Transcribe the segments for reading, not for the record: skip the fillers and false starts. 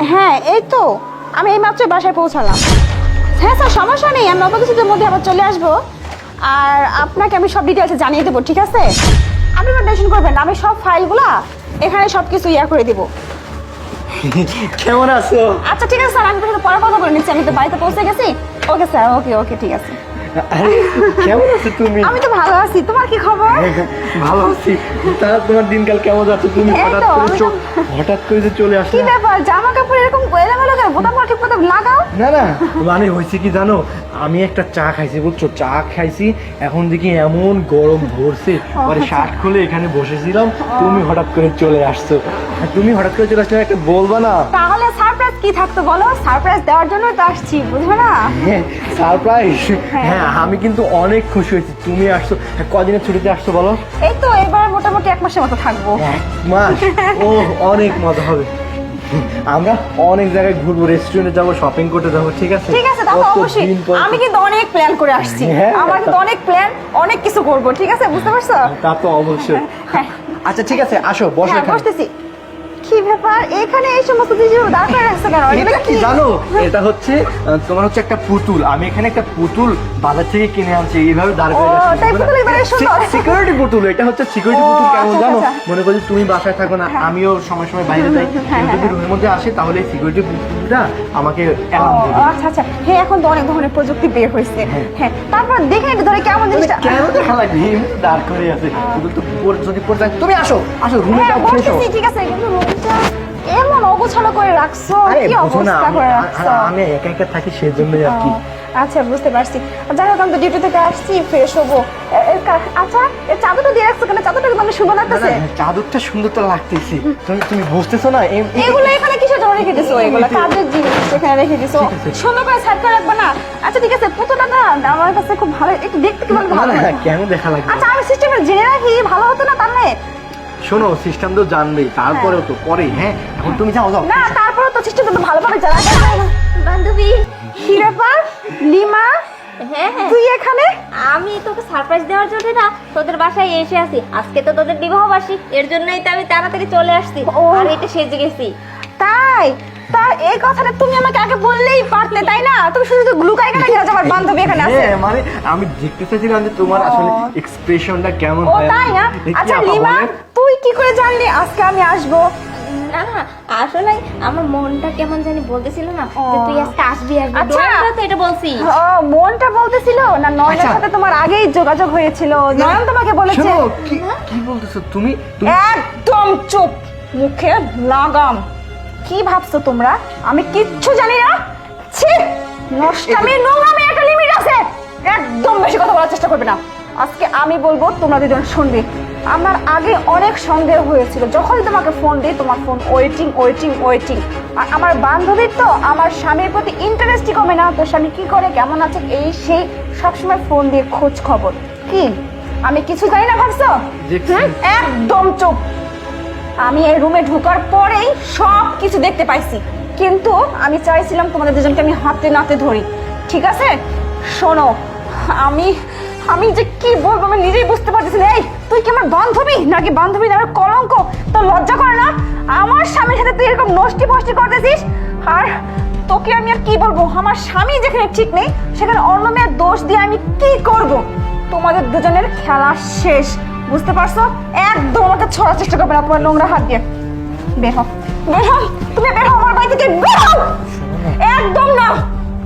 হ্যাঁ এই তো আমি এই মাত্র বাসায় পৌঁছালাম। হ্যাঁ স্যার সমস্যা নেই, আমি অল্প কিছুদের মধ্যে আবার চলে আসবো। আর আপনাকে আমি সব ডিটেলসে জানিয়ে দেবো, ঠিক আছে? আপনি কোনো টেনশন করবেন না, আমি সব ফাইলগুলো এখানে সব কিছু করে দেবো। কেমন আছো? আচ্ছা ঠিক আছে স্যার, আমি তো পরে কথা বলে নিচ্ছি, আমি তো বাড়িতে পৌঁছে গেছি। ওকে স্যার, ওকে ওকে ঠিক আছে। আরে কেমন আছো তুমি? আমি তো ভালো আছি, তোমার কি খবর? ভালো আছি। তা তোমার দিনকাল কেমন যাচ্ছে? তুমি এই তো, হঠাৎ করে যে চলে আসলে। কি ব্যাপার, জামা কাপড় এরকম এলোমেলো কেন? বোতাম ঠিক মতো লাগাও। না না, মানে হয়েছে কি জানো, আমি একটা চা খাইছি বুঝছো, চা খাইছি, এখন দেখি এমন গরম ধরছে, পরে শার্ট খুলে এখানে বসেছিলাম, তুমি হঠাৎ করে চলে আসছো। তুমি হঠাৎ করে চলে আসলে একটা বলবা না? তাহলে সারপ্রাইজ কি থাকতো বলো? সারপ্রাইজ দেওয়ার জন্য তো আসছি, বুঝবে না? সারপ্রাইজ? হ্যাঁ, আমি কিন্তু অনেক খুশি হয়েছি তুমি আসছো। কদিনের ছুটিতে আসছো বলো? এই তো এবার মোটামুটি 1 মাসের মতো থাকবো। 1 মাস? ও, অনেক মজা হবে। আমরা অনেক জায়গায় ঘুরবো, রেস্টুরেন্টে যাবো, শপিং করতে যাবো, ঠিক আছে? ঠিক আছে, তাহলে অবশ্যই। আমি কিন্তু অনেক প্ল্যান করে আসছি, হ্যাঁ, আমার কিন্তু অনেক প্ল্যান, অনেক কিছু করব, ঠিক আছে? বুঝতে পারছো? তা তো অবশ্যই। আচ্ছা ঠিক আছে, আসো বসো হ্যাঁ এখানে। বসতেছি। কি ব্যাপার, এখানে এই সমস্ত কিছু দাঁড় করে রাখছো কেন? এটা কি জানো, এটা হচ্ছে তোমার হচ্ছে একটা পুতুল। আমি এখানে একটা পুতুল বাজার থেকে কিনে আনছি, এইভাবে দাঁড় করে ও, তাই পুতুল এবারে সুন্দর। সিকিউরিটি পুতুল, এটা হচ্ছে সিকিউরিটি ও, পুতুল। কেমন আচ্ছা, জানো, আচ্ছা। মনে করি তুমি বাসায় থাকো না, হ্যাঁ। আমিও সময় সময় বাইরে যাই, হ্যাঁ, যদি হ্যাঁ। রুমের মধ্যে আসে তাহলে এই সিকিউরিটি পুতুলটা আমাকে ও, অ্যালার্ম দেবে। আচ্ছা আচ্ছা, হ্যাঁ এখন তো অনেক ধরনের প্রযুক্তি বের হয়েছে। হ্যাঁ তারপর দেখে একটু ধরে কেমন জিনিসটা। কেন দেখা লাগে, এমনি দাঁড় করে আছে, পুতুল তো যদি পড়ে যায়। তুমি আসো আসো, রুমে হ্যাঁ যাও, ফ্রেশ হও। বসতেছি, ঠিক আছে, কিন্তু রুমটা এমন অগোছালো করে রাখছো, আরে কি বুঝো না, অবস্থা করে রাখছো? আমি একা একা থাকি, সেজন্যই আর কি। আচ্ছা বুঝতে পারছি। যাই হোক, আমি তো ডিউটি থেকে আসছি, ফ্রেশ হবো। আচ্ছা এর চাদরটা দিয়ে রাখছো কেন? চাদরটা মানে সুন্দর লাগতেছে। চাদরটা সুন্দর তো লাগতেছে, তুমি বুঝতেছো না? এগুলো এখানে কিসের জন্য রেখে দিছো? এগুলো কাজের জিনিস এখানে রেখে দিছো, ঠিক আছে। সুন্দর করে সাইড করে রাখবে না? আচ্ছা ঠিক আছে, পুতুলটা না আমার কাছে খুব ভালো, একটু দেখতে কি ভালো না, লাগে। কেন দেখা লাগবে? আচ্ছা আমি সিস্টেমে জেনে রাখি, ভালো হতো না তাহলে? শোনো, সিস্টেম তো জানবেই, তারপরেও তো পরে। হ্যাঁ, এখন তুমি যাও যাও। না তারপরে তো সিস্টেমটা তো ভালোভাবে জানা যায়। বান্ধবী, কি ব্যাপার লিমা, হ্যাঁ হ্যাঁ, তুই এখানে? আমি তোকে সারপ্রাইজ দেওয়ার জন্য না তোদের বাসায় এসে আছি। আজকে তো তোদের বিবাহ বার্ষিক, এর জন্যই তো আমি তাড়াতাড়ি চলে আসছি। ও। আর এটা সেজে গেছি। তাই? তা এই কথাটা তুমি আমাকে আগে বললেই পারতে, তাই না? তুমি শুধু শুধু গ্লুকাই কেন খেয়ে আমার বান্ধবী এখানে আছে? হ্যাঁ, মানে আমি দেখতে চাইছিলাম যে তোমার আসলে এক্সপ্রেশনটা কেমন ও হয়। তাই না? দেখি আচ্ছা আপা লিমা, বলেন। তুই কি করে জানলি আজকে আমি আসবো? না না, আসলে আমার মনটা কেমন জানি বলতেছিল না যে তুই আজকে আসবি আসবি। আচ্ছা। দোয়াটা তো এটা বলছি। ও, মনটা বলতেছিল না নয়নের আচ্ছা। সাথে তোমার আগেই যোগাযোগ হয়েছিল? নয়ন তোমাকে বলেছে? শোনো, কি বলতেছো তুমি? একদম চুপ, মুখে লাগাম। কি ভাবছো তোমরা আমি কিচ্ছু জানি না? ছি, নষ্টামি নোংরামি একটা লিমিট আছে, একদম বেশি কথা বলার চেষ্টা করবে না। আজকে আমি বলবো, তোমরা দুজন শুনবে। আমার আগে অনেক সন্দেহ হয়েছিল, যখনই তোমাকে ফোন দিই তোমার ফোন ওয়েটিং ওয়েটিং ওয়েটিং। আর আমার বান্ধবীর তো আমার স্বামীর প্রতি ইন্টারেস্টই কমে না, তোর স্বামী কি করে, কেমন আছে, এই সেই সবসময় ফোন দিয়ে খোঁজ খবর। কি আমি কিছু জানি না ভাবছো? দেখছি। একদম চুপ। আমি এই রুমে ঢোকার পরেই সব কিছু দেখতে পাইছি, কিন্তু আমি চাইছিলাম তোমাদের দুজনকে আমি হাতে নাতে ধরি, ঠিক আছে? শোনো, আমি আমি যে কি বলবো আমি নিজেই বুঝতে পারতেছি না। এই তুই কি আমার বান্ধবী নাকি বান্ধবী নামের কলঙ্ক? তোর লজ্জা করে না? আমার স্বামীর সাথে তুই এরকম নষ্টি ফষ্টি করতেছিস। আর তোকে আমি আর কি বলবো, আমার স্বামী যেখানে ঠিক নেই সেখানে অন্য মেয়ের দোষ দিয়ে আমি কি করব? তোমাদের দুজনের খেলা শেষ, বুঝতে পারছো? একদম আমাকে ছড়ার চেষ্টা করবে না তোমার নোংরা হাত দিয়ে। বের হও, বের হও, তুমি বের হও আমার বাড়ি থেকে, বের হও। একদম না,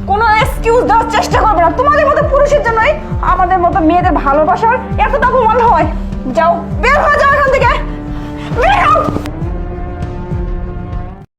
কোনো এক্সকিউজ দেওয়ার চেষ্টা করবে না। তোমাদের মতো পুরুষের জন্যই আমাদের মতো মেয়েদের ভালোবাসার এতটা অপমান হয়। যাও, বের হয়ে যাও।